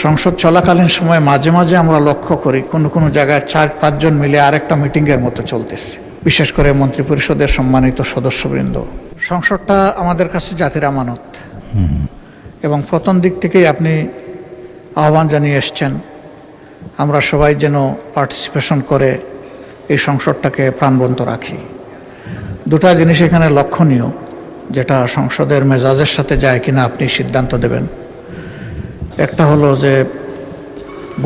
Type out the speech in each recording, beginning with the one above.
সংসদ চলাকালীন সময় মাঝে মাঝে আমরা লক্ষ্য করি কোনো জায়গায় 4-5 জন মিলে আরেকটা মিটিংয়ের মতো চলতেছে, বিশেষ করে মন্ত্রিপরিষদের সম্মানিত সদস্যবৃন্দ। সংসদটা আমাদের কাছে জাতির আমানত এবং প্রথম দিক থেকেই আপনি আহ্বান জানিয়ে এসছেন আমরা সবাই যেন পার্টিসিপেশন করে এই সংসদটাকে প্রাণবন্ত রাখি। দুটা জিনিস এখানে লক্ষণীয়, যেটা সংসদের মেজাজের সাথে যায় কিনা আপনি সিদ্ধান্ত দেবেন। একটা হলো যে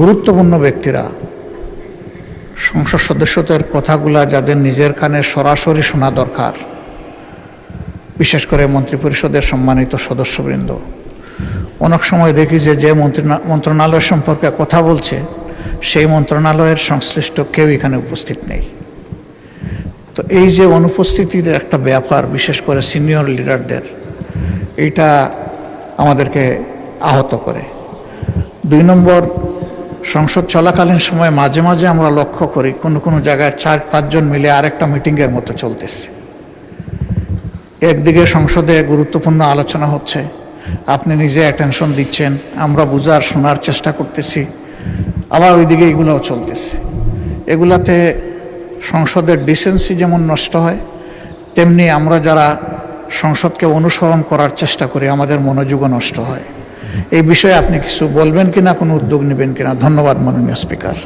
গুরুত্বপূর্ণ ব্যক্তিরা, সংসদ সদস্যদের কথাগুলা যাদের নিজের কানে সরাসরি শোনা দরকার, বিশেষ করে মন্ত্রিপরিষদের সম্মানিত সদস্যবৃন্দ, অনেক সময় দেখি যে মন্ত্রণালয় সম্পর্কে কথা বলছে সেই মন্ত্রণালয়ের সংশ্লিষ্ট কেউ এখানে উপস্থিত নেই। তো এই যে অনুপস্থিতির একটা ব্যাপার, বিশেষ করে সিনিয়র লিডারদের, এইটা আমাদেরকে আহত করে। 2 নম্বর, সংসদ চলাকালীন সময় মাঝে মাঝে আমরা লক্ষ্য করি কোনো জায়গায় 4-5 জন মিলে আরেকটা মিটিংয়ের মতো চলতেছে। একদিকে সংসদে গুরুত্বপূর্ণ আলোচনা হচ্ছে, আপনি নিজে অ্যাটেনশন দিচ্ছেন, আমরা বুঝার শোনার চেষ্টা করতেছি, আবার ওইদিকে এগুলোও চলতেছে। এগুলাতে সংসদের ডিসেন্সি যেমন নষ্ট হয়, তেমনি আমরা যারা সংসদকে অনুসরণ করার চেষ্টা করি আমাদের মনোযোগও নষ্ট হয়। এই বিষয়ে আপনি কিছু বলবেন কিনা, কোনো উদ্যোগ নেবেন কিনা? ধন্যবাদ মাননীয় স্পিকার।